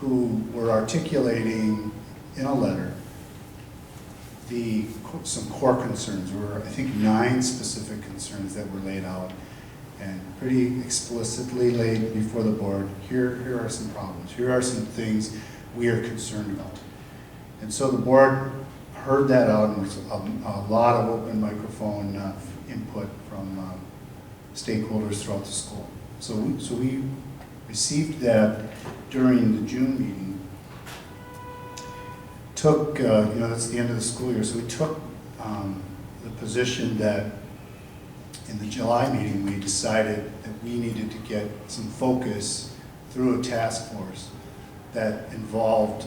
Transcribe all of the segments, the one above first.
who were articulating in a letter some core concerns. There were, I think, 9 specific concerns that were laid out and pretty explicitly laid before the board. Here are some problems. Here are some things we are concerned about. And so the board heard that out, and there was a lot of open microphone input from stakeholders throughout the school. So we received that during the June meeting. Took, that's the end of the school year, so we took the position that in the July meeting we decided that we needed to get some focus through a task force that involved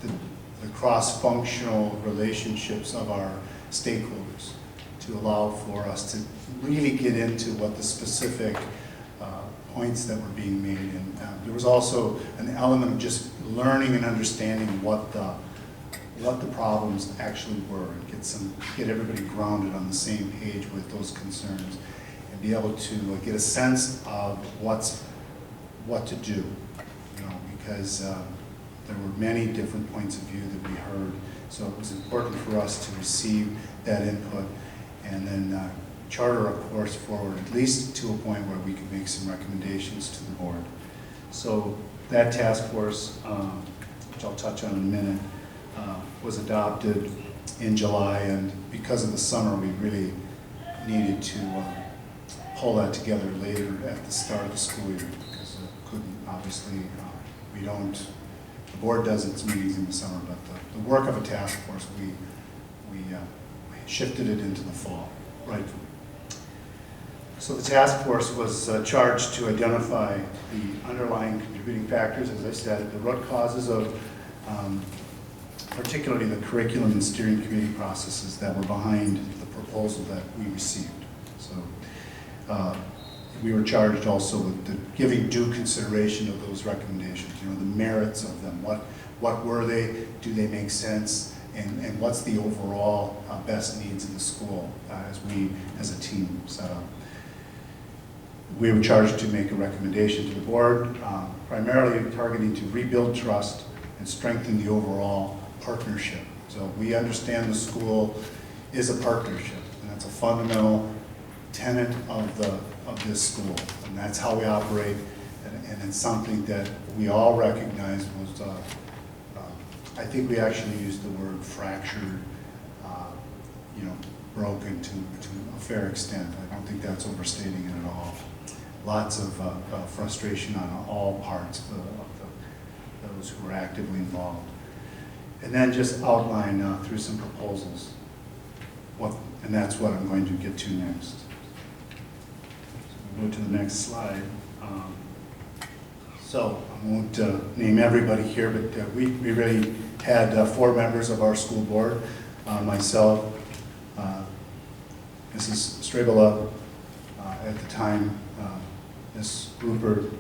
the cross-functional relationships of our stakeholders to allow for us to really get into what the specific points that were being made. And there was also an element of just learning and understanding what the problems actually were, and get everybody grounded on the same page with those concerns, and be able to get a sense of what to do, because there were many different points of view that we heard. So it was important for us to receive that input and then charter a course forward, at least to a point where we could make some recommendations to the board. So that task force, which I'll touch on in a minute, was adopted in July, and because of the summer, we really needed to pull that together later at the start of the school year, because obviously, the board does its meetings in the summer, but the work of a task force, we shifted it into the fall, right? So the task force was charged to identify the underlying contributing factors, as I said, the root causes of particularly the curriculum and steering committee processes that were behind the proposal that we received. So we were charged also with giving due consideration of those recommendations, the merits of them. What were they? Do they make sense? And what's the overall best needs of the school as a team set up? We were charged to make a recommendation to the board, primarily targeting to rebuild trust and strengthen the overall partnership. So we understand the school is a partnership, and that's a fundamental tenet of this school, and that's how we operate, and it's something that we all recognize was, I think we actually used the word fractured, broken to a fair extent. I don't think that's overstating it at all. Lots of frustration on all parts of those who were actively involved. And then just outline through some proposals, and that's what I'm going to get to next. So we'll go to the next slide. So I won't name everybody here, but we really had 4 members of our school board, myself, Mrs. Strabela, at the time, Ms. Rupert,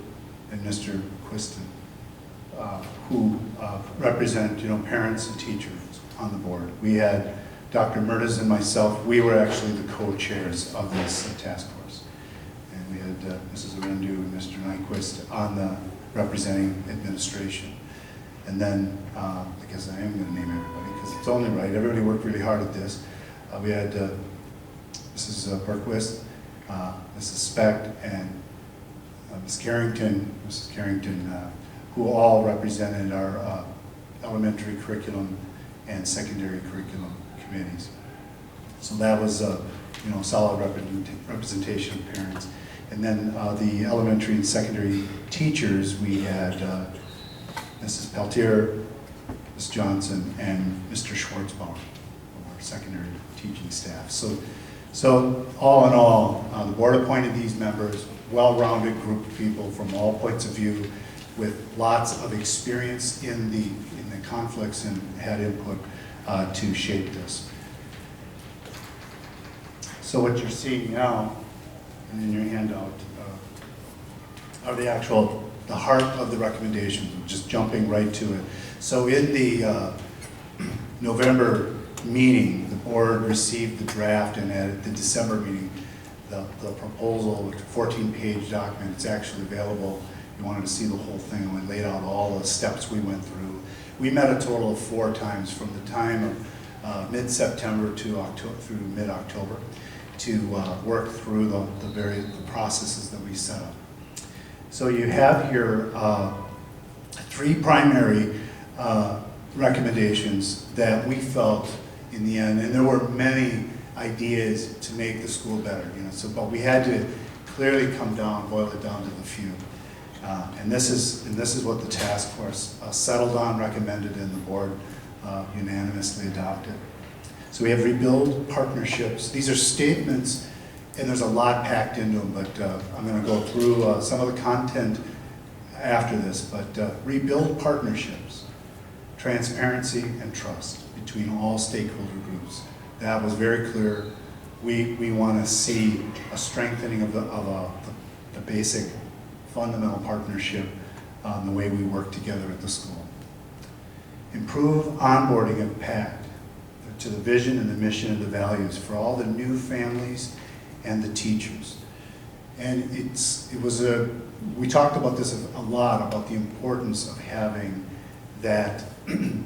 and Mr. Quiston, who represent, parents and teachers on the board. We had Dr. Mertes and myself. We were actually the co-chairs of this task force. And we had Mrs. Arendu and Mr. Nyquist on the representing administration. And then, I guess I am going to name everybody because it's only right. Everybody worked really hard at this. We had Mrs. Berquist, Mrs. Specht, and Mrs. Carrington, who all represented our elementary curriculum and secondary curriculum committees. So that was solid representation of parents. And then the elementary and secondary teachers, we had Mrs. Peltier, Ms. Johnson, and Mr. Schwartzbaum, our secondary teaching staff. So all in all, the board appointed these members, well-rounded group of people from all points of view, with lots of experience in the conflicts, and had input to shape this. So what you're seeing now, and in your handout, are the heart of the recommendations, just jumping right to it. So in the November meeting, the board received the draft, and at the December meeting, the proposal, which is a 14-page document, it's actually available you wanted to see the whole thing, and we laid out all the steps we went through. We met a total of 4 times from the time of mid-September to October, through mid-October, to work through the processes that we set up. So you have here 3 primary recommendations that we felt in the end, and there were many ideas to make the school better, but we had to clearly boil it down to the few. And this is what the task force settled on, recommended, and the board unanimously adopted. So we have rebuild partnerships. These are statements, and there's a lot packed into them, but I'm going to go through some of the content after this. But rebuild partnerships, transparency, and trust between all stakeholder groups. That was very clear. We want to see a strengthening of the basic fundamental partnership the way we work together at the school. Improve onboarding of PACT to the vision and the mission and the values for all the new families and the teachers. And we talked about this a lot, about the importance of having that, the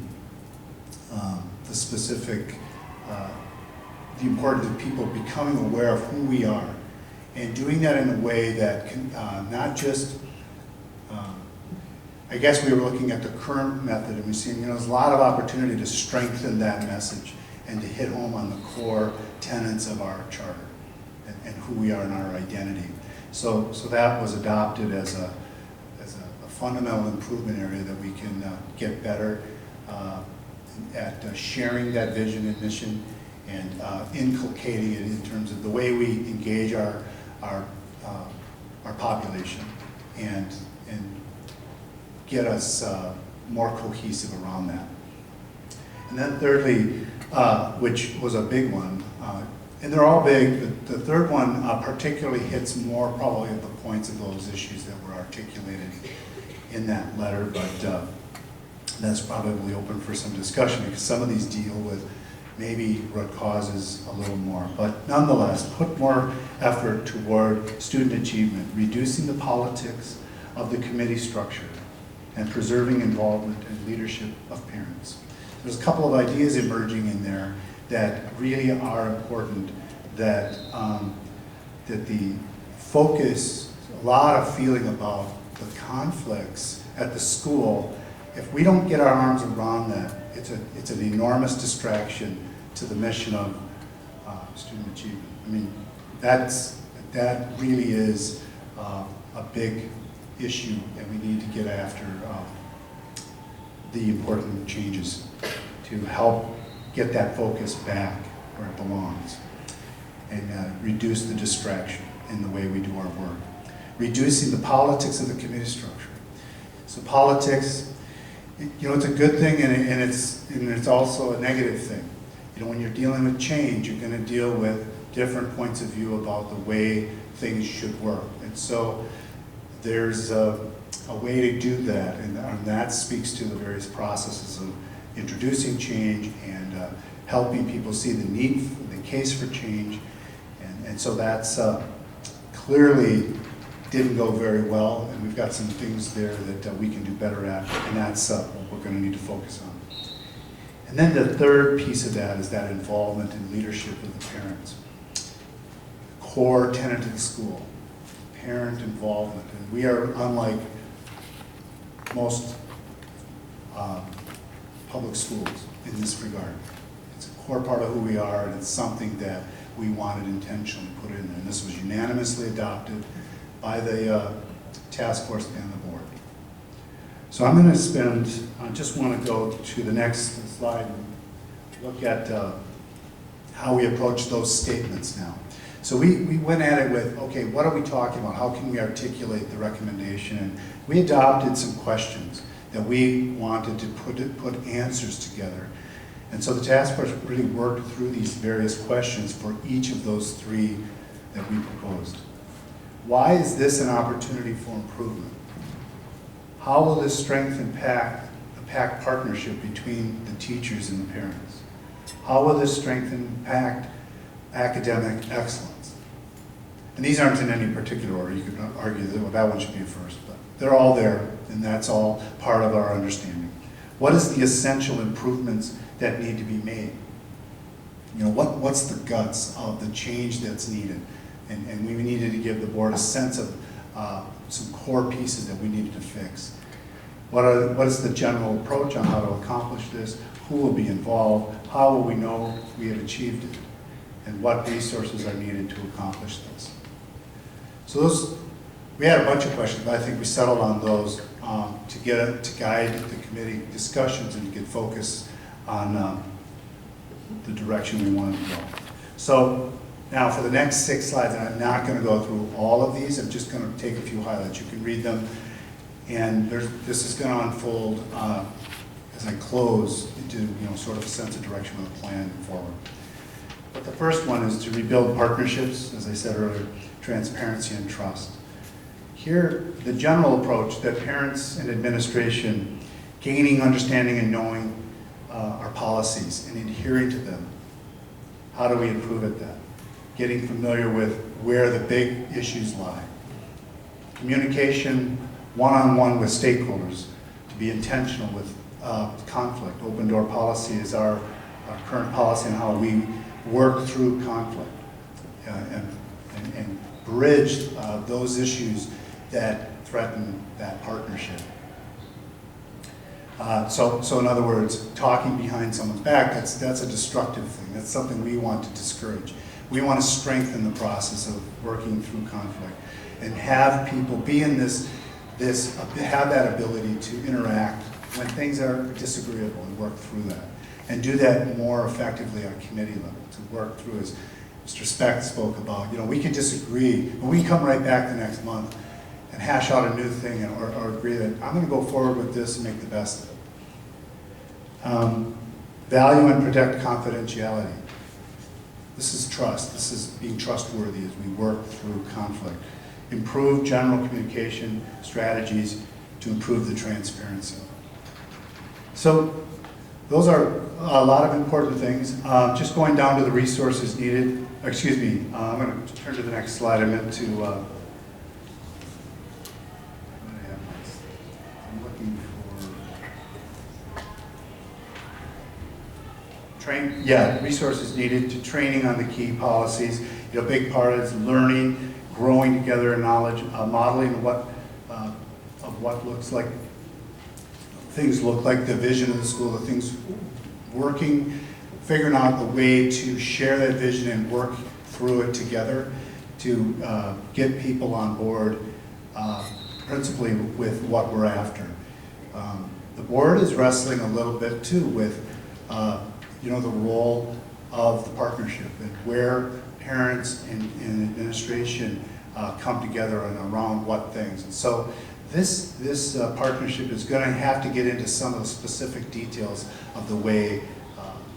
importance of people becoming aware of who we are, and doing that in a way that can not just, I guess we were looking at the current method and we're seeing, there's a lot of opportunity to strengthen that message and to hit home on the core tenets of our charter and who we are in our identity. So that was adopted as a fundamental improvement area that we can get better at sharing that vision and mission and inculcating it in terms of the way we engage our population and get us more cohesive around that. And then thirdly, which was a big one, and they're all big, but the third one particularly hits more probably at the points of those issues that were articulated in that letter, but that's probably open for some discussion because some of these deal with maybe root causes a little more. But nonetheless, put more effort toward student achievement, reducing the politics of the committee structure, and preserving involvement and leadership of parents. There's a couple of ideas emerging in there that really are important, that the focus, a lot of feeling about the conflicts at the school. If we don't get our arms around that, it's an enormous distraction to the mission of student achievement. I mean, that really is a big issue, and we need to get after the important changes to help get that focus back where it belongs and reduce the distraction in the way we do our work. Reducing the politics of the committee structure. So politics, it's a good thing and it's also a negative thing. When you're dealing with change, you're going to deal with different points of view about the way things should work. And so there's a way to do that, and that speaks to the various processes of introducing change and helping people see the need, the case for change. And so that's clearly didn't go very well, and we've got some things there that we can do better at, and that's what we're going to need to focus on. And then the third piece of that is that involvement and leadership of the parents. Core tenet of the school, parent involvement. And we are unlike most public schools in this regard. It's a core part of who we are, and it's something that we wanted intentionally put in there. And this was unanimously adopted by the task force and the board. So I'm going to I just want to go to the next slide and look at how we approach those statements now. So we went at it with, okay, what are we talking about? How can we articulate the recommendation? And we adopted some questions that we wanted to put answers together. And so the task force really worked through these various questions for each of those 3 that we proposed. Why is this an opportunity for improvement? How will this strengthen the PACT partnership between the teachers and the parents? How will this strengthen PACT academic excellence? And these aren't in any particular order. You could argue that, well, that one should be first, but they're all there, and that's all part of our understanding. What is the essential improvements that need to be made? You know, what's the guts of the change that's needed? And we needed to give the board a sense of some core pieces that we needed to fix. What is the general approach on how to accomplish this? Who will be involved? How will we know we have achieved it? And what resources are needed to accomplish this? So we had a bunch of questions, but I think we settled on those to guide the committee discussions and to get focus on the direction we wanted to go. So now for the next 6 slides, and I'm not going to go through all of these, I'm just going to take a few highlights. You can read them, and this is going to unfold as I close into sort of a sense of direction of the plan forward. But the first one is to rebuild partnerships, as I said earlier, transparency and trust. Here, the general approach that parents and administration gaining understanding and knowing our policies and adhering to them. How do we improve at that? Getting familiar with where the big issues lie. Communication one-on-one with stakeholders, to be intentional with conflict. Open door policy is our current policy on how we work through conflict and bridge those issues that threaten that partnership. So in other words, talking behind someone's back, that's a destructive thing. That's something we want to discourage. We want to strengthen the process of working through conflict and have people be in have that ability to interact when things are disagreeable and work through that. And do that more effectively at committee level, to work through, as Mr. Speck spoke about. We can disagree, but we can come right back the next month and hash out a new thing or agree that I'm going to go forward with this and make the best of it. Value and protect confidentiality. This is trust. This is being trustworthy as we work through conflict. Improve general communication strategies to improve the transparency. So those are a lot of important things. Just going down to the resources needed. Excuse me, I'm going to turn to the next slide. I meant to, I'm looking for, resources needed to training on the key policies. A big part is learning, growing together in knowledge, modeling of what looks like, things look like, the vision of the school, the things working, figuring out the way to share that vision and work through it together to get people on board, principally with what we're after. The board is wrestling a little bit too with the role of the partnership and where parents and administration come together and around what things. And so this partnership is going to have to get into some of the specific details of the way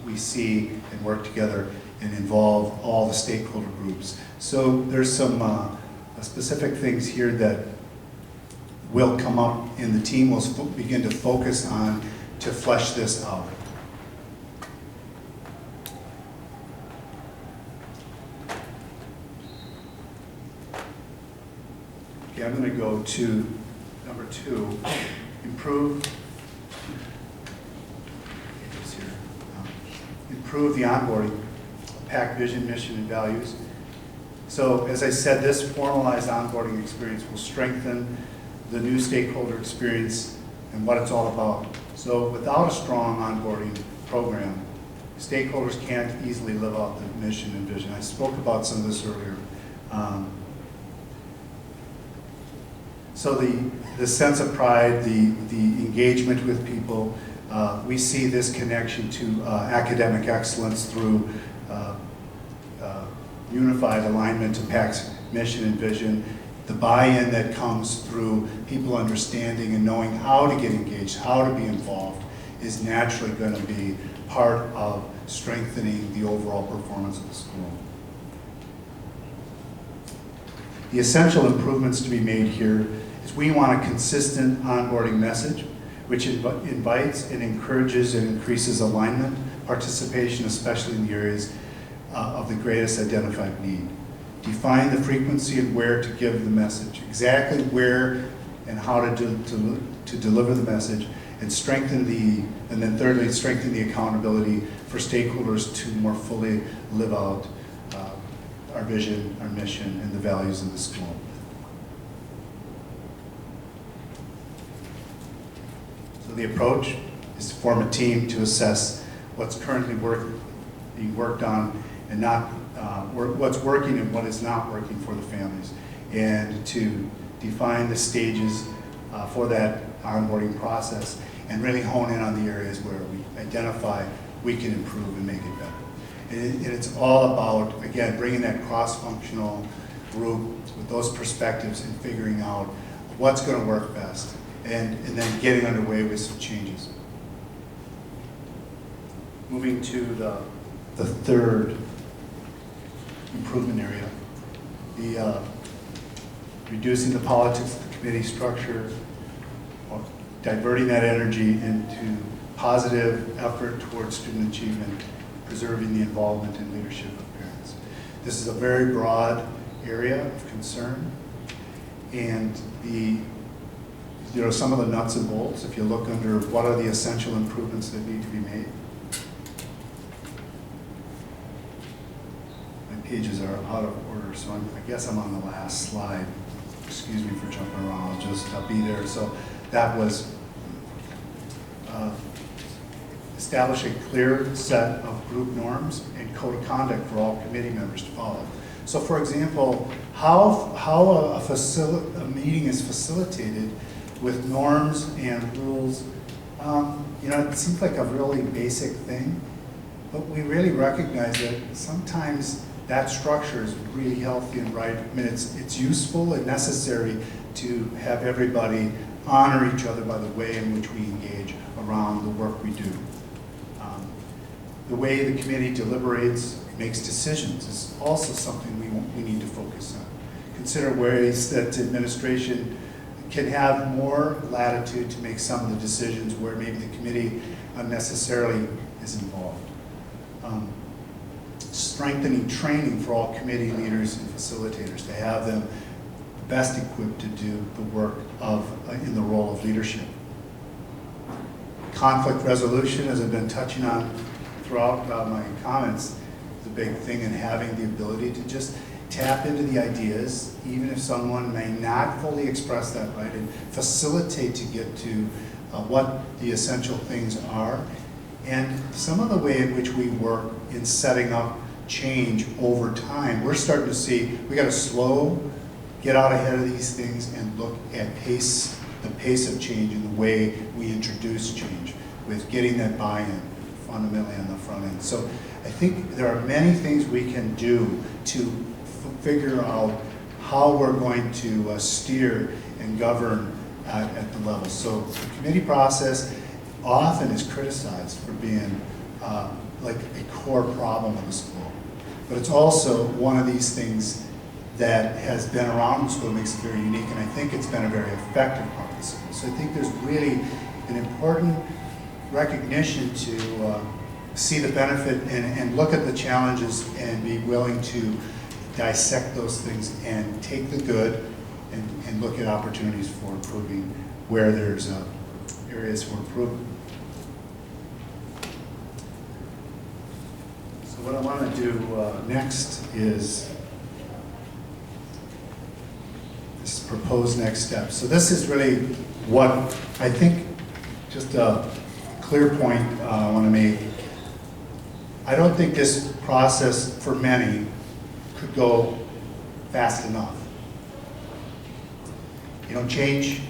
we see and work together and involve all the stakeholder groups. So there's some specific things here that will come up and the team will begin to focus on to flesh this out. Okay, I'm going to go to number 2, improve the onboarding, PACT vision, mission, and values. So as I said, this formalized onboarding experience will strengthen the new stakeholder experience and what it's all about. So without a strong onboarding program, stakeholders can't easily live out the mission and vision. I spoke about some of this earlier. So the sense of pride, the engagement with people, we see this connection to academic excellence through unified alignment to PACT's mission and vision, the buy-in that comes through people understanding and knowing how to get engaged, how to be involved, is naturally going to be part of strengthening the overall performance of the school. The essential improvements to be made here is we want a consistent onboarding message, which invites and encourages and increases alignment, participation, especially in the areas of the greatest identified need. Define the frequency and where to give the message, exactly where and how to deliver the message, and then thirdly, strengthen the accountability for stakeholders to more fully live out our vision, our mission, and the values of the school. So the approach is to form a team to assess what's currently being worked on, and not what's working and what is not working for the families, and to define the stages for that onboarding process, and really hone in on the areas where we identify we can improve and make it better. And it's all about, again, bringing that cross-functional group with those perspectives and figuring out what's going to work best, and then getting underway with some changes. Moving to the third improvement area, the reducing the politics of the committee structure, or diverting that energy into positive effort towards student achievement, preserving the involvement and leadership of parents. This is a very broad area of concern, and some of the nuts and bolts, if you look under what are the essential improvements that need to be made. My pages are out of order, so I guess I'm on the last slide. Excuse me for jumping around, I'll just be there. So that was establish a clear set of group norms and code of conduct for all committee members to follow. So for example, how a meeting is facilitated with norms and rules, it seems like a really basic thing, but we really recognize that sometimes that structure is really healthy and right. I mean, it's useful and necessary to have everybody honor each other by the way in which we engage around the work we do. The way the committee deliberates, makes decisions, is also something we need to focus on. Consider ways that administration can have more latitude to make some of the decisions where maybe the committee unnecessarily is involved. Strengthening training for all committee leaders and facilitators to have them best equipped to do the work in the role of leadership. Conflict resolution, as I've been touching on throughout my comments, is a big thing, in having the ability to just tap into the ideas, even if someone may not fully express that right, and facilitate to get to what the essential things are, and some of the way in which we work in setting up change over time. We're starting to see we got to get out ahead of these things and look at the pace of change and the way we introduce change, with getting that buy-in fundamentally on the front end. So I think there are many things we can do to figure out how we're going to steer and govern at the level. So the committee process often is criticized for being like a core problem of the school. But it's also one of these things that has been around the school, makes it very unique, and I think it's been a very effective part of the school. So I think there's really an important recognition to see the benefit and look at the challenges and be willing to dissect those things and take the good and look at opportunities for improving where there's areas for improvement. So what I want to do next is this proposed next step. So this is really what I think, just a clear point I want to make. I don't think this process for many could go fast enough. Change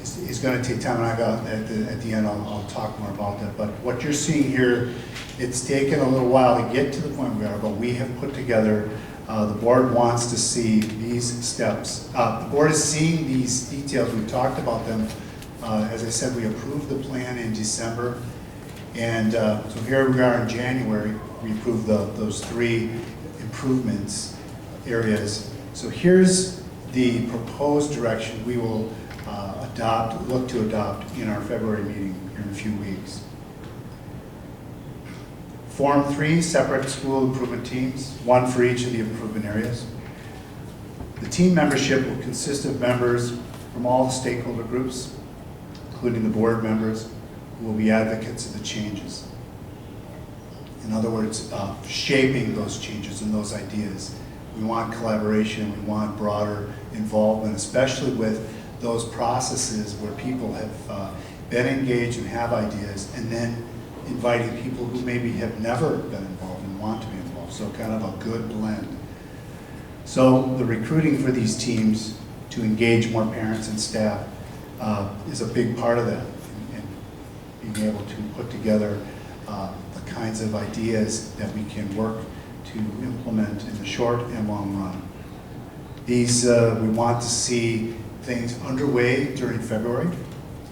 is going to take time, and at the end I'll talk more about that. But what you're seeing here, it's taken a little while to get to the point we are, but we have put together, the board wants to see these steps. The board is seeing these details, we've talked about them. As I said, we approved the plan in December, and so here we are in January, we approved those 3 improvements areas. So here's the proposed direction we will look to adopt in our February meeting here in a few weeks. Form 3 separate school improvement teams, 1 for each of the improvement areas. The team membership will consist of members from all the stakeholder groups, including the board members, who will be advocates of the changes. In other words, shaping those changes and those ideas. We want collaboration, we want broader involvement, especially with those processes where people have been engaged and have ideas, and then inviting people who maybe have never been involved and want to be involved. So kind of a good blend. So the recruiting for these teams to engage more parents and staff is a big part of that, and being able to put together the kinds of ideas that we can work to implement in the short and long run. These, we want to see things underway during February,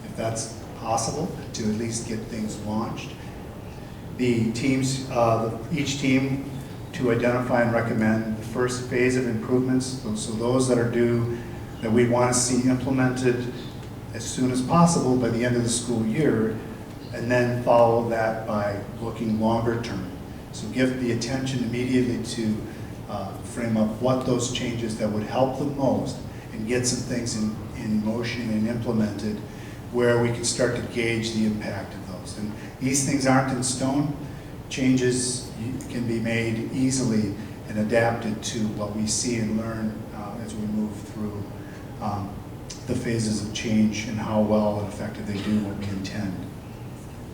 if that's possible, to at least get things launched. The teams, each team to identify and recommend the first phase of improvements, so those that are due, that we want to see implemented as soon as possible by the end of the school year, and then follow that by looking longer term. So give the attention immediately to frame up what those changes that would help the most and get some things in motion and implemented where we can start to gauge the impact of those. And these things aren't in stone. Changes can be made easily and adapted to what we see and learn as we move through the phases of change and how well and effective they do what we intend.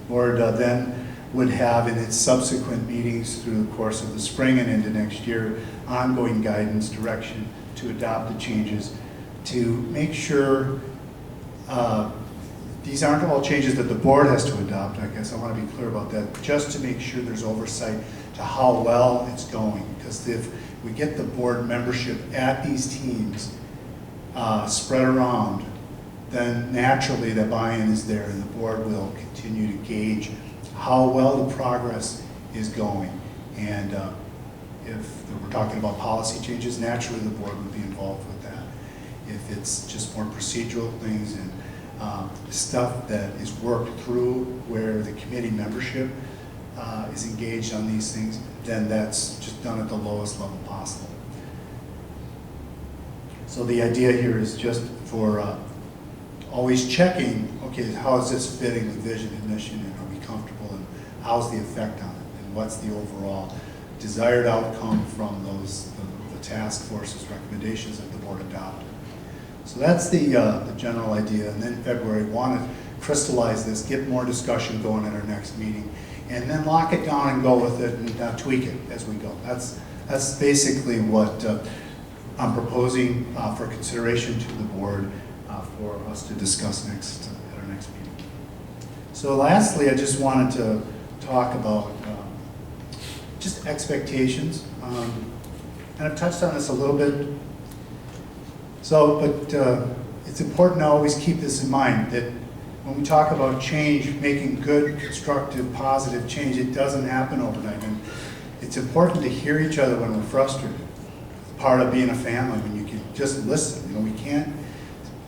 Board then would have in its subsequent meetings through the course of the spring and into next year ongoing guidance, direction to adopt the changes, to make sure these aren't all changes that the board has to adopt. I guess I want to be clear about that, just to make sure there's oversight to how well it's going. Because if we get the board membership at these teams spread around, then naturally the buy-in is there and the board will continue to gauge how well the progress is going. And if we're talking about policy changes, naturally the board would be involved with that. If it's just more procedural things and stuff that is worked through where the committee membership is engaged on these things, then that's just done at the lowest level possible. So the idea here is just for always checking, okay, how is this fitting the vision and mission, and are we comfortable, and how's the effect on it, and what's the overall desired outcome from those the task force's recommendations that the board adopted. So that's the general idea, and then February, want to crystallize this, get more discussion going at our next meeting, and then lock it down and go with it and tweak it as we go. That's basically what I'm proposing for consideration to the board for us to discuss next at our next meeting. So lastly, I just wanted to talk about just expectations, and I've touched on this a little bit. So, but it's important to always keep this in mind, that when we talk about change, making good, constructive, positive change, it doesn't happen overnight. And it's important to hear each other when we're frustrated. It's part of being a family, when you can just listen. You know, we can't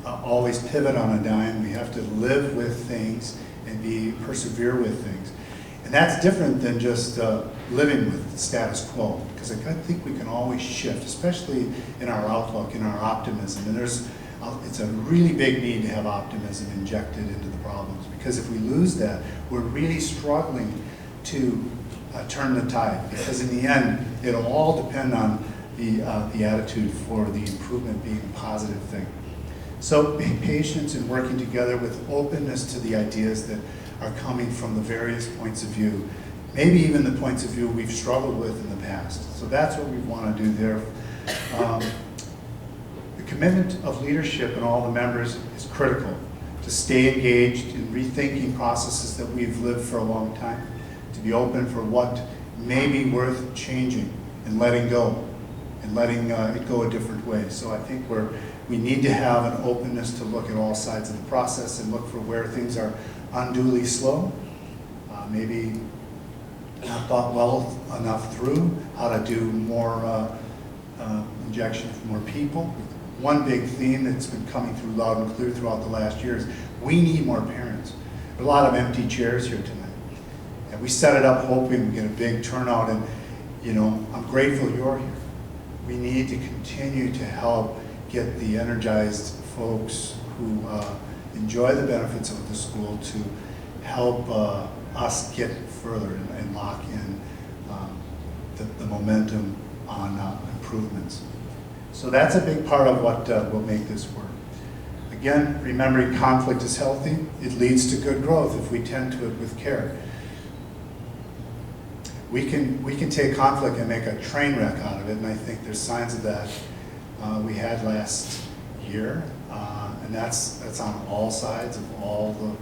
always pivot on a dime. We have to live with things and persevere with things. And that's different than just living with the status quo, because I think we can always shift, especially in our outlook, in our optimism. And it's a really big need to have optimism injected into the problems, because if we lose that, we're really struggling to turn the tide, because in the end, it'll all depend on the attitude for the improvement being a positive thing. So patience and working together with openness to the ideas that are coming from the various points of view, maybe even the points of view we've struggled with in the past. So that's what we want to do there. The commitment of leadership and all the members is critical to stay engaged in rethinking processes that we've lived for a long time, to be open for what may be worth changing and letting go, and letting it go a different way. So I think we need to have an openness to look at all sides of the process and look for where things are unduly slow, maybe not thought well enough through, how to do more injection of more people. One big theme that's been coming through loud and clear throughout the last year is we need more parents. There are a lot of empty chairs here tonight. And we set it up hoping we get a big turnout, and you know, I'm grateful you're here. We need to continue to help get the energized folks who enjoy the benefits of the school to help us get further and lock in the momentum on improvements. So that's a big part of what will make this work. Again, remembering conflict is healthy. It leads to good growth if we tend to it with care. We can take conflict and make a train wreck out of it, and I think there's signs of that we had last year, and that's on all sides of all the,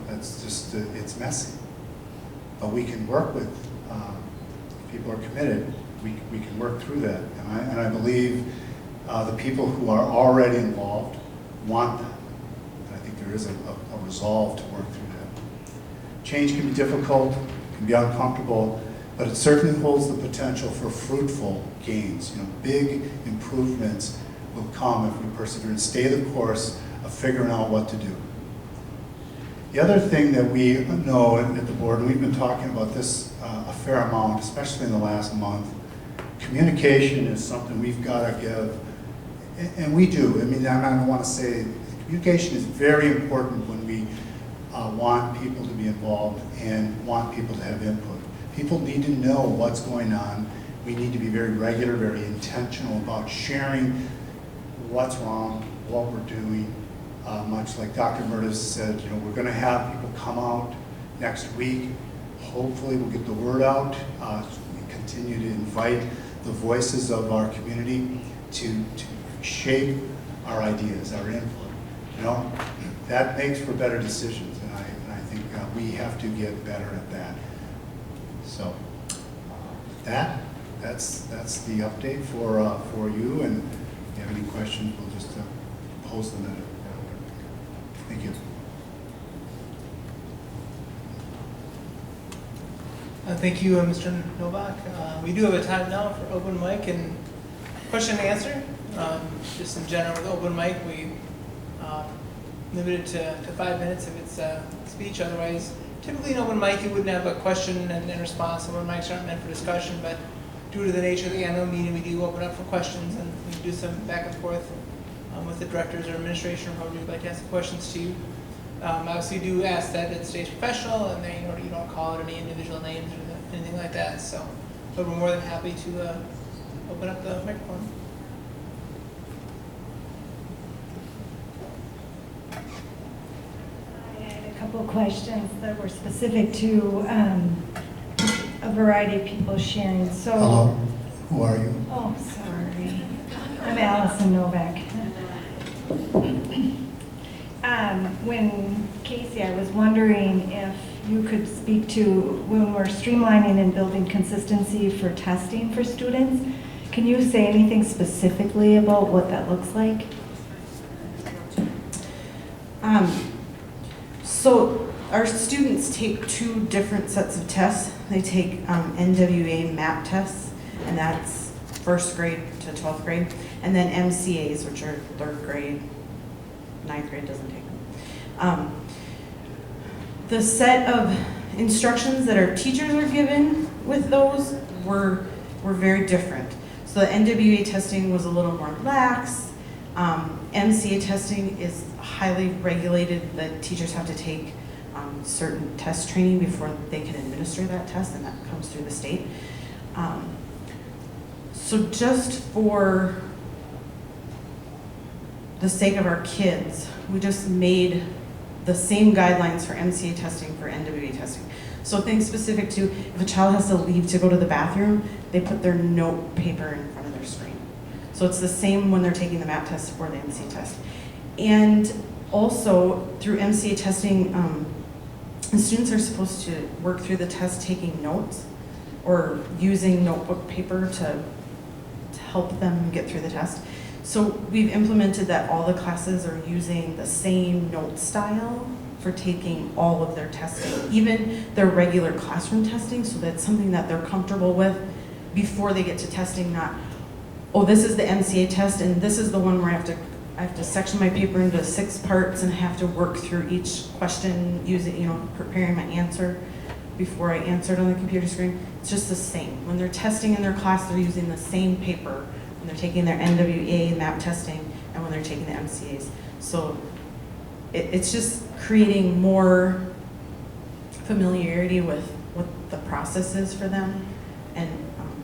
that's just, it's messy. But we can work with, if people are committed, we can work through that. And I believe the people who are already involved want that. And I think there is a resolve to work through that. Change can be difficult, can be uncomfortable, but it certainly holds the potential for fruitful gains. Big improvements will come if we persevere and stay the course of figuring out what to do. The other thing that we know at the board, and we've been talking about this a fair amount, especially in the last month, communication is something we've got to give, and we do. I mean, I don't want to say, communication is very important when we want people to be involved and want people to have input. People need to know what's going on. We need to be very regular, very intentional about sharing what's wrong, what we're doing. Much like Dr. Mertes said, we're going to have people come out next week. Hopefully we'll get the word out. We continue to invite the voices of our community to shape our ideas, our input. That makes for better decisions, and I think we have to get better at that. So that's the update for you, and if you have any questions, we'll just post them at it. Thank you. Thank you, Mr. Novak. We do have a time now for open mic and question and answer. Just in general, with open mic, we limit it to 5 minutes if it's speech. Otherwise, typically in open mic, you wouldn't have a question and response. Open mics aren't meant for discussion, but due to the nature of the annual meeting, we do open up for questions, and we can do some back and forth with the directors or administration, or whoever you'd like to ask the questions to. Obviously, do ask that it stays professional, and then you don't call it any individual names or anything like that. So, but we're more than happy to open up the microphone. I had a couple of questions that were specific to a variety of people sharing. So, hello, who are you? Oh, sorry. I'm Allison Novak. When Casey, I was wondering if you could speak to when we're streamlining and building consistency for testing for students. Can you say anything specifically about what that looks like? So our students take 2 different sets of tests. They take NWA MAP tests, and that's 1st grade to 12th grade, and then MCAs, which are 3rd grade, 9th grade doesn't take them. The set of instructions that our teachers are given with those were very different. So the NWA testing was a little more lax. MCA testing is highly regulated. The teachers have to take certain test training before they can administer that test, and that comes through the state. So just for the sake of our kids, we just made the same guidelines for MCA testing for NWA testing. So things specific to if a child has to leave to go to the bathroom, they put their note paper in front of their screen. So it's the same when they're taking the MAP test or the MCA test. And also through MCA testing, the students are supposed to work through the test taking notes or using notebook paper to help them get through the test. So we've implemented that all the classes are using the same note style for taking all of their testing, even their regular classroom testing, so that's something that they're comfortable with before they get to testing, not, oh, this is the MCA test and this is the one where I have to section my paper into 6 parts and I have to work through each question using, preparing my answer before I answer it on the computer screen. It's just the same. When they're testing in their class, they're using the same paper when they're taking their NWA MAP testing and when they're taking the MCAs. So it's just creating more familiarity with what the process is for them, and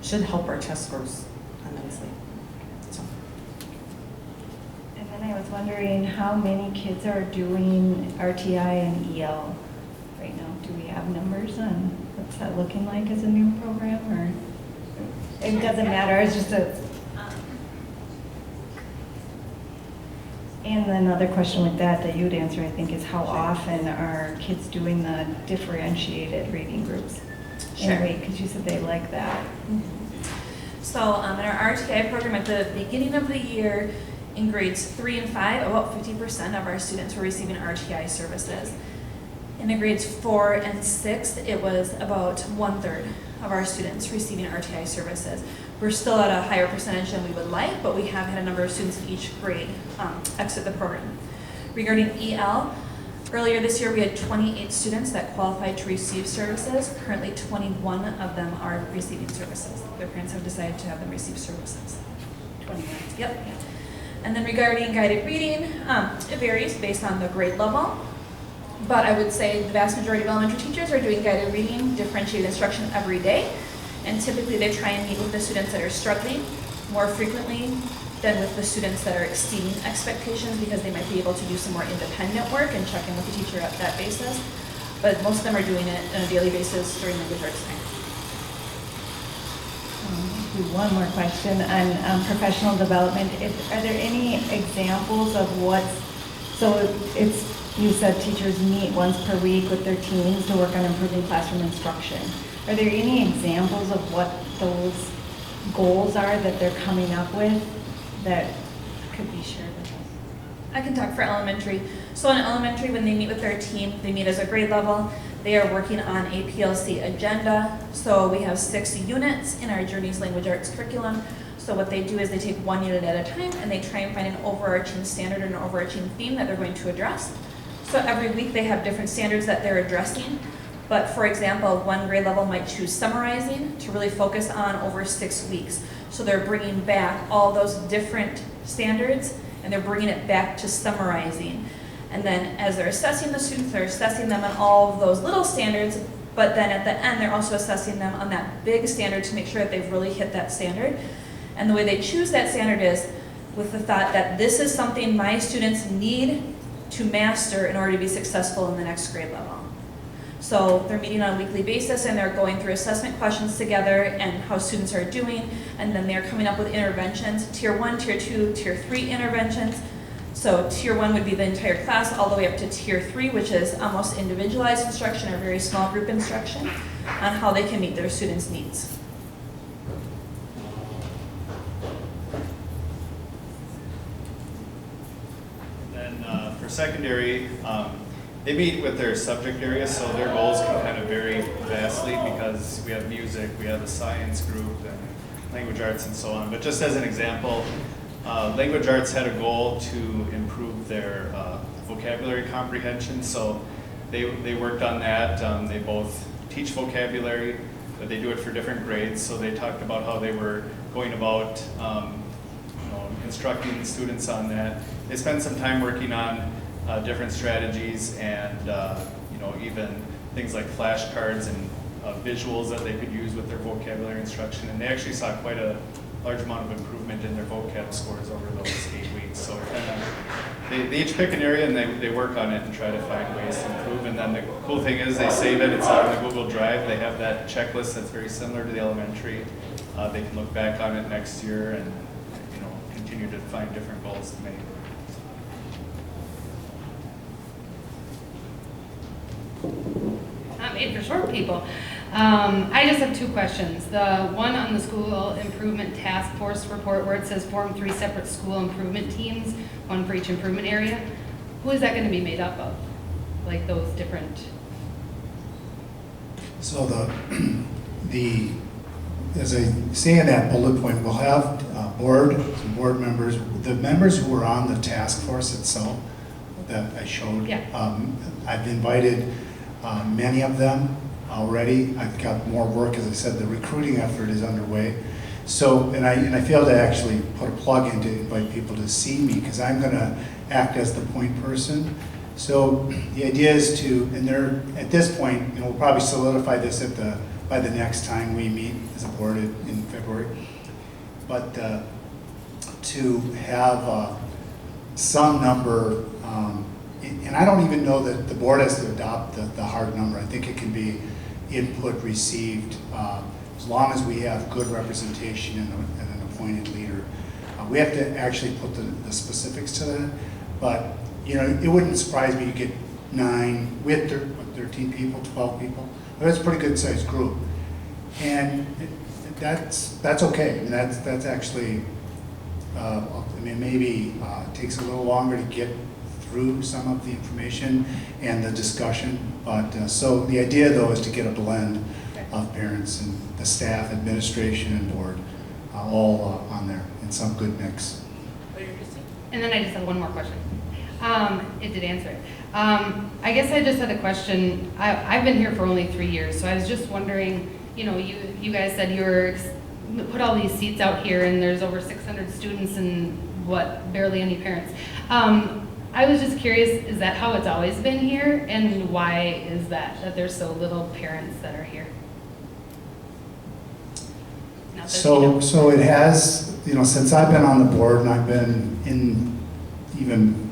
should help our test scores immensely. So. And then I was wondering how many kids are doing RTI and EL right now? Do we have numbers on what's that looking like as a new program, or it doesn't matter, it's just a... And another question with that you'd answer, I think, is how often are kids doing the differentiated reading groups? Sure. Because you said they like that. So in our RTI program at the beginning of the year, in grades 3 and 5, about 50% of our students were receiving RTI services. In the grades 4 and 6, it was about 1/3 of our students receiving RTI services. We're still at a higher percentage than we would like, but we have had a number of students in each grade exit the program. Regarding EL, earlier this year we had 28 students that qualified to receive services. Currently 21 of them are receiving services. Their parents have decided to have them receive services. 21. Yep. And then regarding guided reading, it varies based on the grade level. But I would say the vast majority of elementary teachers are doing guided reading, differentiated instruction every day. And typically they try and meet with the students that are struggling more frequently than with the students that are exceeding expectations, because they might be able to do some more independent work and check in with the teacher at that basis. But most of them are doing it on a daily basis during language arts time. One more question on professional development. Are there any examples of you said teachers meet once per week with their teams to work on improving classroom instruction. Are there any examples of what those goals are that they're coming up with that could be shared with us? I can talk for elementary. So in elementary, when they meet with their team, they meet as a grade level. They are working on a PLC agenda. So we have 6 units in our Journeys Language Arts curriculum. So what they do is they take 1 unit at a time and they try and find an overarching standard and an overarching theme that they're going to address. So every week they have different standards that they're addressing. But for example, one grade level might choose summarizing to really focus on over 6 weeks. So they're bringing back all those different standards and they're bringing it back to summarizing. And then as they're assessing the students, they're assessing them on all of those little standards, but then at the end they're also assessing them on that big standard to make sure that they've really hit that standard. And the way they choose that standard is with the thought that this is something my students need to master in order to be successful in the next grade level. So they're meeting on a weekly basis and they're going through assessment questions together and how students are doing, and then they're coming up with interventions, tier 1, tier 2, tier 3 interventions. So tier 1 would be the entire class all the way up to tier 3, which is almost individualized instruction or very small group instruction on how they can meet their students' needs. For secondary, they meet with their subject areas, so their goals can kind of vary vastly because we have music, we have a science group, and language arts and so on. But just as an example, language arts had a goal to improve their vocabulary comprehension, so they worked on that. They both teach vocabulary, but they do it for different grades, so they talked about how they were going about instructing students on that. They spent some time working on different strategies and even things like flashcards and visuals that they could use with their vocabulary instruction. And they actually saw quite a large amount of improvement in their vocab scores over those 8 weeks. So they each pick an area and they work on it and try to find ways to improve. And then the cool thing is they save it. It's on the Google Drive. They have that checklist that's very similar to the elementary. They can look back on it next year and continue to find different goals to make. Not made for short people. I just have 2 questions. The one on the school improvement task force report where it says form 3 separate school improvement teams, 1 for each improvement area. Who is that going to be made up of? Like those different? So as I say in that bullet point, we'll have some board members, the members who were on the task force itself that I showed. Yeah. I've invited many of them already. I've got more work, as I said, the recruiting effort is underway. So, and I failed to actually put a plug in to invite people to see me because I'm going to act as the point person So the idea is to, and they're, at this point, we'll probably solidify this by the next time we meet as a board in February. But to have some number, and I don't even know that the board has to adopt the hard number. I think it can be input received as long as we have good representation and an appointed leader. We have to actually put the specifics to that, but it wouldn't surprise me to get 9, we had 13 people, 12 people. That's a pretty good sized group. And that's okay. I mean, that's actually, maybe it takes a little longer to get through some of the information and the discussion. But so the idea though is to get a blend of parents and the staff, administration, and board all on there in some good mix. And then I just have one more question. It did answer it. I guess I just had a question. I've been here for only 3 years, so I was just wondering, you guys said you put all these seats out here and there's over 600 students and barely any parents. I was just curious, is that how it's always been here? And why is that there's so little parents that are here? Not that So it has, since I've been on the board and I've been even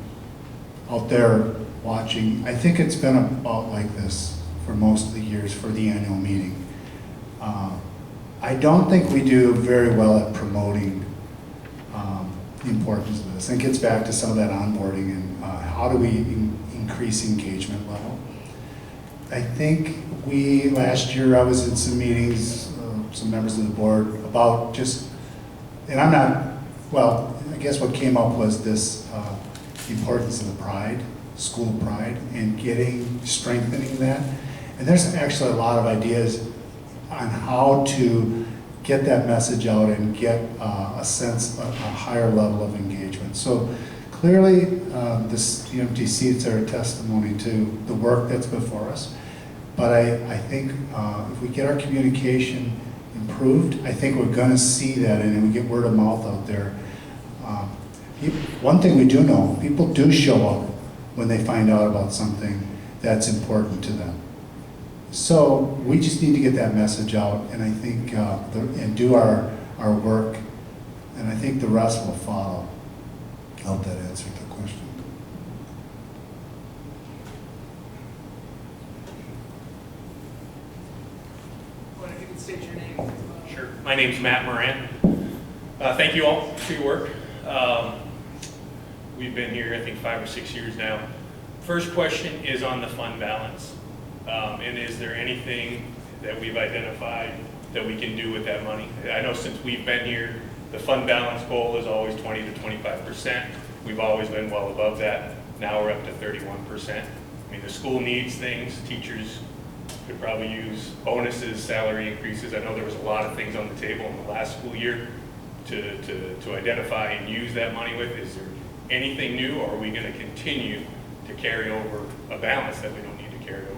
out there watching, I think it's been about like this for most of the years for the annual meeting. I don't think we do very well at promoting the importance of this. And it gets back to some of that onboarding and how do we increase engagement level. I think last year I was in some meetings, some members of the board about and I guess what came up was this importance of the pride, school pride, and strengthening that. And there's actually a lot of ideas on how to get that message out and get a sense of a higher level of engagement. So clearly, the empty seats are a testimony to the work that's before us. But I think if we get our communication improved, I think we're going to see that, and we get word of mouth out there. One thing we do know, people do show up when they find out about something that's important to them. So we just need to get that message out, and I think, and do our work, and I think the rest will follow. I hope that answered the question. Well, if you could state your name. Sure. My name's Matt Moran. Thank you all for your work. We've been here, I think, 5 or 6 years now. First question is on the fund balance. And is there anything that we've identified that we can do with that money? I know since we've been here, the fund balance goal is always 20 to 25%. We've always been well above that. Now we're up to 31%. I mean, the school needs things. Teachers could probably use bonuses, salary increases. I know there was a lot of things on the table in the last school year to identify and use that money with. Is there anything new, or are we going to continue to carry over a balance that we don't need to carry over?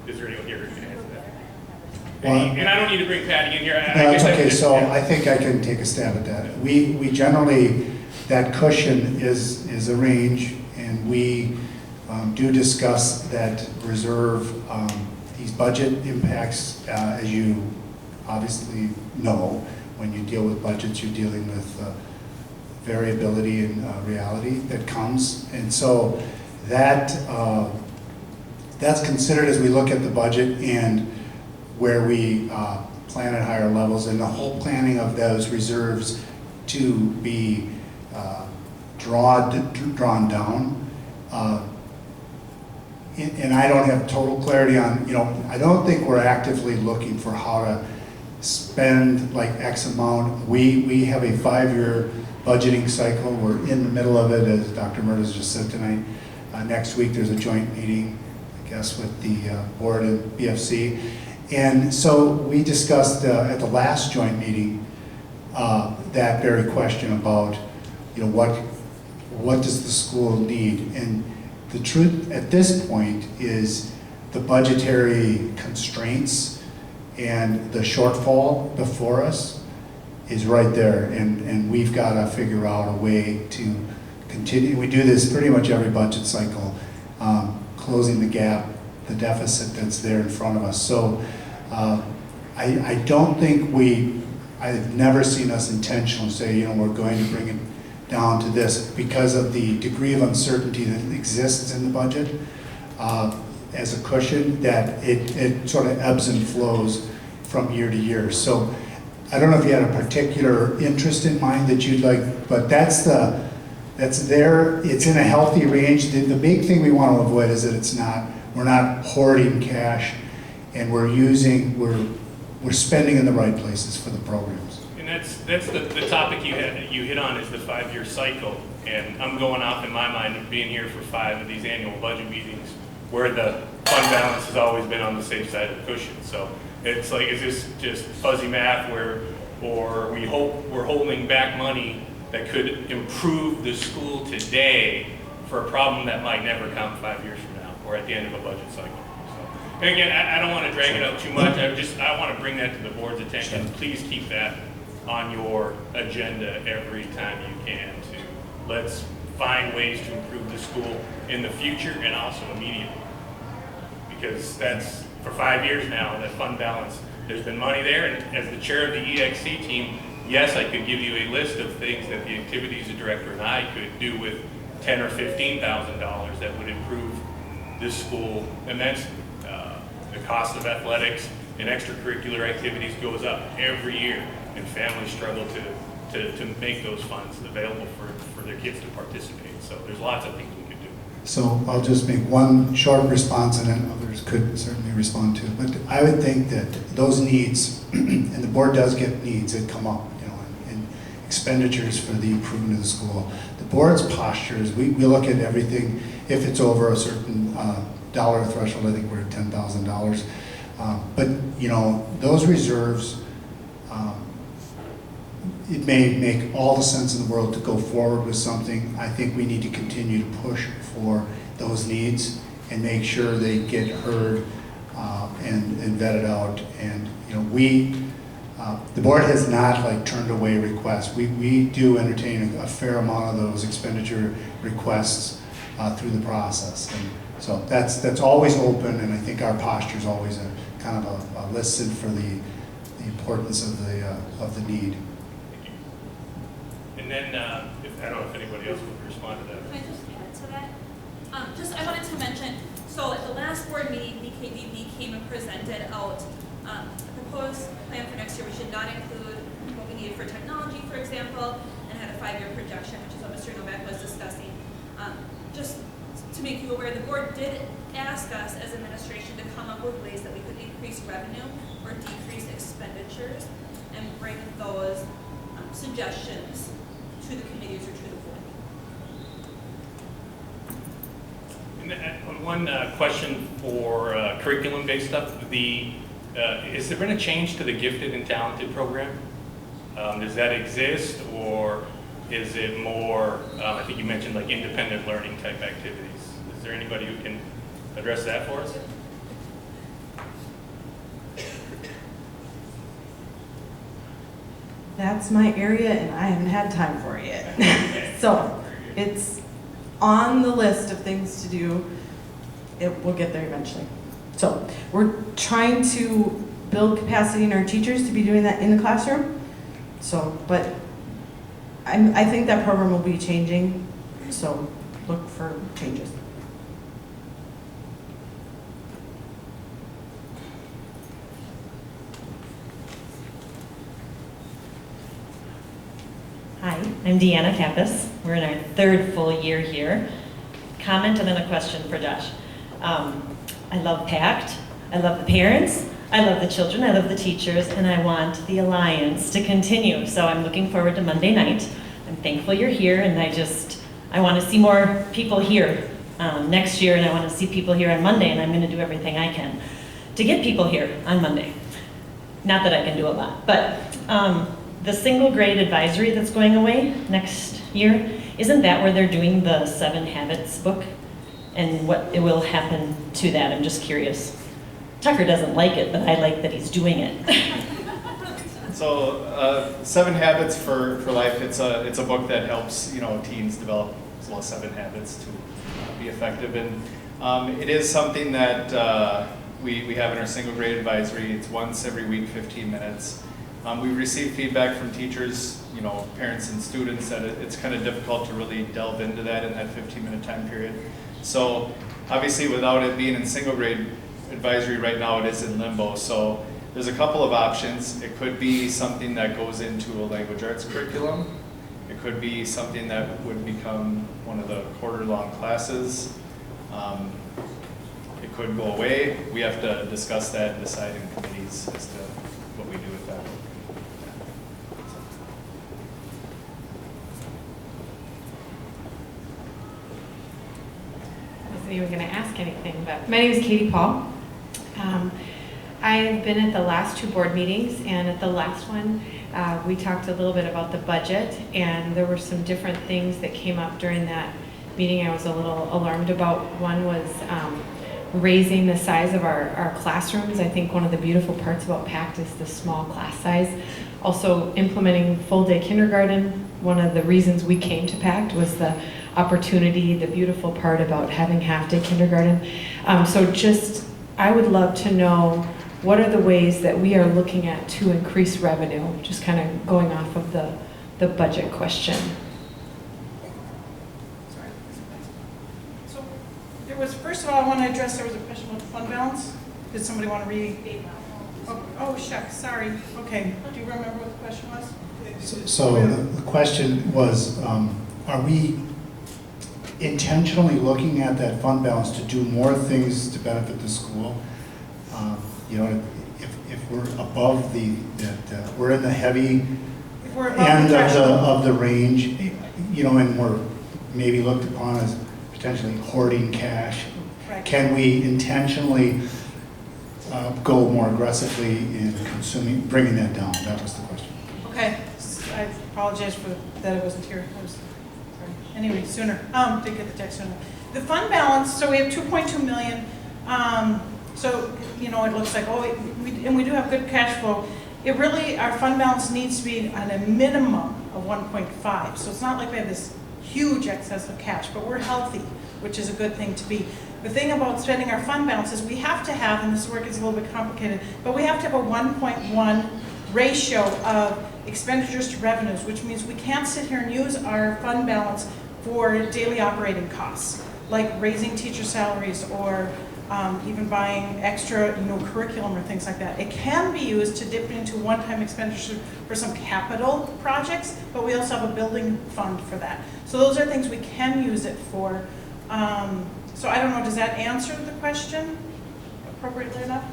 Is there anyone here who can answer that? And I don't need to bring Patty in here. No, that's okay. So I think I can take a stab at that. We generally, that cushion is a range, and we do discuss that reserve. These budget impacts, as you obviously know, when you deal with budgets, you're dealing with variability and reality that comes. And so that's considered as we look at the budget and where we plan at higher levels, and the whole planning of those reserves to be drawn down. And I don't have total clarity on, I don't think we're actively looking for how to spend like X amount. We have a 5-year budgeting cycle. We're in the middle of it, as Dr. Murtaugh just said tonight. Next week there's a joint meeting, I guess, with the board and BFC. And so we discussed at the last joint meeting that very question about, what does the school need? And the truth at this point is the budgetary constraints and the shortfall before us is right there, and we've got to figure out a way to continue, we do this pretty much every budget cycle, closing the gap, the deficit that's there in front of us. So I don't think I've never seen us intentionally say, you know, we're going to bring it down to this because of the degree of uncertainty that exists in the budget as a cushion, that it sort of ebbs and flows from year to year. So I don't know if you had a particular interest in mind that you'd like, but that's there, it's in a healthy range. The big thing we want to avoid is that we're not hoarding cash, and we're spending in the right places for the programs. And that's the topic you hit on, is the 5-year cycle. And I'm going off in my mind of being here for 5 of these annual budget meetings where the fund balance has always been on the safe side of the cushion. So it's like, is this just fuzzy math or we're holding back money that could improve the school today for a problem that might never come 5 years from now or at the end of a budget cycle? And again, I don't want to drag it up too much. I want to bring that to the board's attention. Please keep that on your agenda every time you can. Let's find ways to improve the school in the future and also immediately. Because that's, for 5 years now, that fund balance, there's been money there. And as the chair of the EXC team, yes, I could give you a list of things that the activities director and I could do with $10,000 or $15,000 that would improve this school immensely. The cost of athletics and extracurricular activities goes up every year, and families struggle to make those funds available for their kids to participate. So there's lots of things we could do. So I'll just make one short response, and then others could certainly respond to. But I would think that those needs, and the board does get needs that come up, you know, and expenditures for the improvement of the school. The board's posture is we look at everything. If it's over a certain dollar threshold, I think we're at $10,000. But you know, those reserves, it may make all the sense in the world to go forward with something. I think we need to continue to push for those needs and make sure they get heard and vetted out. And you know, the board has not like turned away requests. We do entertain a fair amount of those expenditure requests through the process. And so that's always open, and I think our posture is always a kind of a listen for the importance of the need. And then, I don't know if anybody else would respond to that. Can I just add to that? I wanted to mention, so at the last board meeting, BKDB came and presented out a proposed plan for next year, which did not include what we needed for technology, for example, and had a 5-year projection, which is what Mr. Novak was discussing. Just to make you aware, the board did ask us as administration to come up with ways that we could increase revenue or decrease expenditures and bring those suggestions to the committees or to the board. And one question for curriculum-based stuff. Is there been a change to the gifted and talented program? Does that exist, or is it more, I think you mentioned like independent learning type activities. Is there anybody who can address that for us? That's my area, and I haven't had time for it yet. So it's on the list of things to do. We'll get there eventually. So we're trying to build capacity in our teachers to be doing that in the classroom. So, but I think that program will be changing, so look for changes. Hi, I'm Deanna Kappas. We're in our 3rd full year here. Comment and then a question for Josh. I love PACT. I love the parents. I love the children. I love the teachers. And I want the Alliance to continue. So I'm looking forward to Monday night. I'm thankful you're here, and I want to see more people here next year, and I want to see people here on Monday, and I'm going to do everything I can to get people here on Monday. Not that I can do a lot, but the single grade advisory that's going away next year, isn't that where they're doing the 7 Habits book? And what it will happen to that? I'm just curious. Tucker doesn't like it, but I like that he's doing it. So 7 Habits for Life, it's a book that helps teens develop principle of 7 habits to be effective. And it is something that we have in our single grade advisory. It's once every week, 15 minutes. We receive feedback from teachers, parents and students that it's kind of difficult to really delve into that in that 15-minute time period. So obviously without it being in single grade advisory right now, it is in limbo. So there's a couple of options. It could be something that goes into a language arts curriculum. It could be something that would become one of the quarter-long classes. It could go away. We have to discuss that and decide in committees as to what we do with that. I wasn't even going to ask anything, but my name is Katie Paul. I've been at the last 2 board meetings, and at the last one, we talked a little bit about the budget, and there were some different things that came up during that meeting I was a little alarmed about. One was raising the size of our classrooms. I think one of the beautiful parts about PACT is the small class size. Also implementing full-day kindergarten. One of the reasons we came to PACT was the opportunity, the beautiful part about having half-day kindergarten. I would love to know what are the ways that we are looking at to increase revenue, just kind of going off of the budget question. Sorry. So there was, first of all, I want to address, there was a question about the fund balance. Did somebody want to read? Oh, shucks, sorry. Okay, do you remember what the question was? So the question was, are we intentionally looking at that fund balance to do more things to benefit the school? If we're above we're in the heavy end of the range, and we're maybe looked upon as potentially hoarding cash, Right. Can we intentionally go more aggressively in bringing that down? That was the question. Okay, I apologize for that I wasn't here. I was, sorry. Anyway, sooner. Did get the text sooner. The fund balance, so we have 2.2 million. So, it looks like, and we do have good cash flow. It really, our fund balance needs to be on a minimum of 1.5. So it's not like we have this huge excess of cash, but we're healthy, which is a good thing to be. The thing about spending our fund balance is we have to have, and this work is a little bit complicated, but we have to have a 1.1 ratio of expenditures to revenues, which means we can't sit here and use our fund balance for daily operating costs, like raising teacher salaries or even buying extra, curriculum or things like that. It can be used to dip into one-time expenditure for some capital projects, but we also have a building fund for that. So those are things we can use it for. So I don't know, does that answer the question appropriately enough?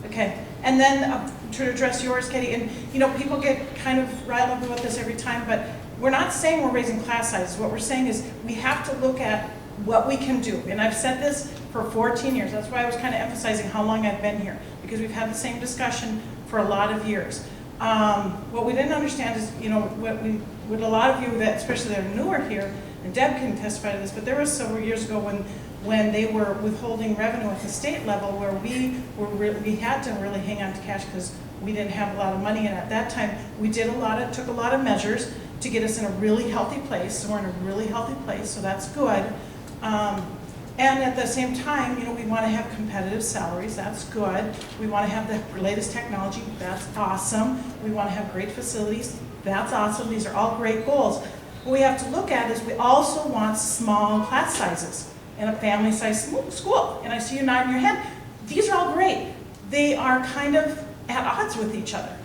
Okay, and then to address yours, Katie, and people get kind of riled up about this every time, but we're not saying we're raising class sizes. What we're saying is we have to look at what we can do. And I've said this for 14 years. That's why I was kind of emphasizing how long I've been here, because we've had the same discussion for a lot of years. What we didn't understand is, what a lot of you that, especially that are newer here, and Deb can testify to this, but there was several years ago when they were withholding revenue at the state level where we had to really hang on to cash because we didn't have a lot of money. And at that time, we took a lot of measures to get us in a really healthy place. So we're in a really healthy place, so that's good. And at the same time, we want to have competitive salaries. That's good. We want to have the latest technology. That's awesome. We want to have great facilities. That's awesome. These are all great goals. What we have to look at is we also want small class sizes and a family-sized school. And I see you nodding your head. These are all great. They are kind of at odds with each other.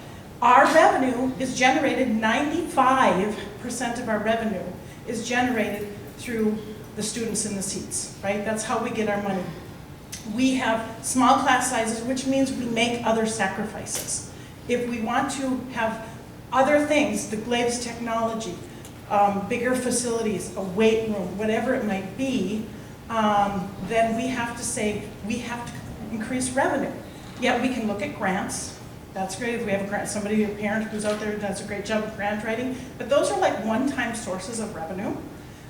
Our revenue is generated, 95% of our revenue is generated through the students in the seats, right? That's how we get our money. We have small class sizes, which means we make other sacrifices. If we want to have other things, the latest technology, bigger facilities, a weight room, whatever it might be, then we have to increase revenue. Yet we can look at grants. That's great if we have a parent who's out there who does a great job of grant writing, but those are like one-time sources of revenue.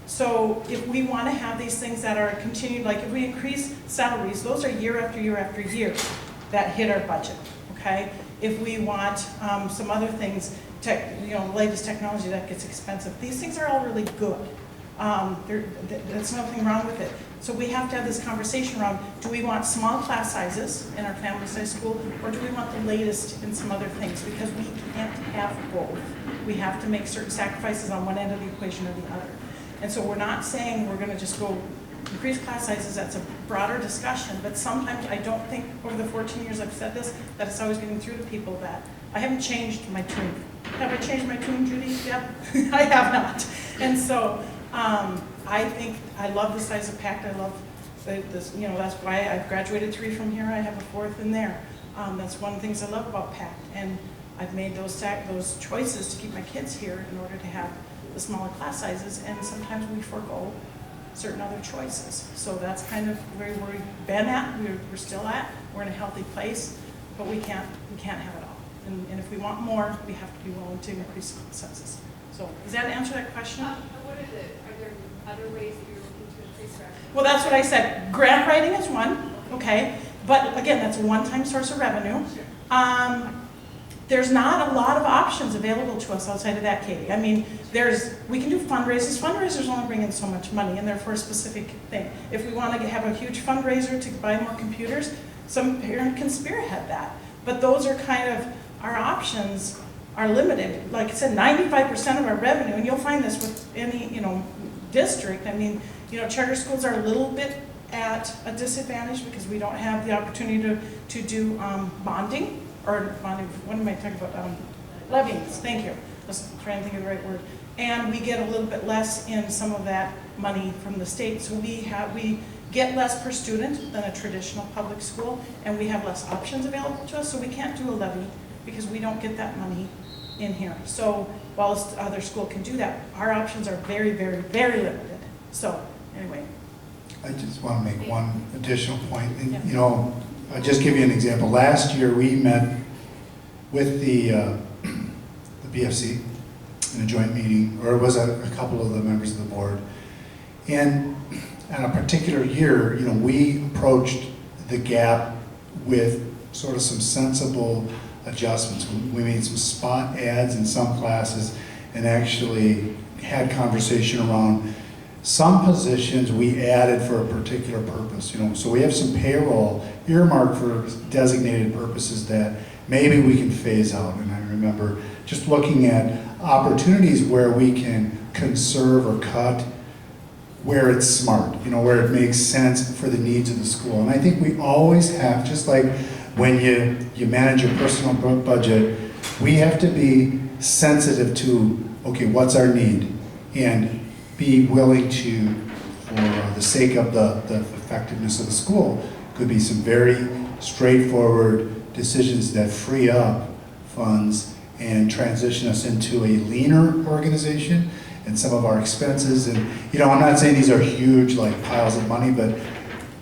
So if we want to have these things that are continued, like if we increase salaries, those are year after year after year that hit our budget, okay? If we want some other things, latest technology, that gets expensive. These things are all really good. That's nothing wrong with it. So we have to have this conversation around, do we want small class sizes in our family size school, or do we want the latest in some other things? Because we can't have both. We have to make certain sacrifices on one end of the equation or the other. And so we're not saying we're gonna just go increase class sizes. That's a broader discussion, but sometimes I don't think over the 14 years I've said this, that it's always getting through to people that I haven't changed my tune. Have I changed my tune, Judy? Yep, I have not. And so I think, I love the size of PACT. I love this, you know, that's why I've graduated 3 from here. I have a 4th in there. That's one of the things I love about PACT. And I've made those choices to keep my kids here in order to have the smaller class sizes, and sometimes we forego certain other choices. So that's kind of where we've been at, we're still at, we're in a healthy place, but we can't have it all. And if we want more, we have to be willing to increase class sizes. So does that answer that question? What is it? Are there other ways that you're looking to increase revenue? Well, that's what I said. Grant writing is one, okay? But again, that's a one-time source of revenue. There's not a lot of options available to us outside of that, Katie. I mean, we can do fundraisers. Fundraisers only bring in so much money, and they're for a specific thing. If we want to have a huge fundraiser to buy more computers, some parent can spearhead that. But those are kind of, our options are limited. Like I said, 95% of our revenue, and you'll find this with any, you know, district. I mean, you know, charter schools are a little bit at a disadvantage because we don't have the opportunity to do bonding. Or bonding, what am I talking about? Levies, thank you. Just trying to think of the right word. And we get a little bit less in some of that money from the state. So we get less per student than a traditional public school, and we have less options available to us. So we can't do a levy because we don't get that money in here. So whilst other school can do that, our options are very, very, very limited. So anyway. I just want to make one additional point. And, you know, I'll just give you an example. Last year we met with the BFC in a joint meeting, or it was a couple of the members of the board. And on a particular year, you know, we approached the gap with sort of some sensible adjustments. We made some spot ads in some classes and actually had conversation around some positions we added for a particular purpose, you know. So we have some payroll earmarked for designated purposes that maybe we can phase out. And I remember just looking at opportunities where we can conserve or cut where it's smart, you know, where it makes sense for the needs of the school. And I think we always have, just like when you manage your personal budget, we have to be sensitive to, okay, what's our need? And be willing to, for the sake of the effectiveness of the school, could be some very straightforward decisions that free up funds and transition us into a leaner organization and some of our expenses. And, you know, I'm not saying these are huge, like, piles of money, but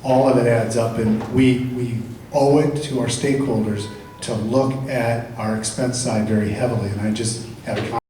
all of it adds up, and we owe it to our stakeholders to look at our expense side very heavily. And I just had a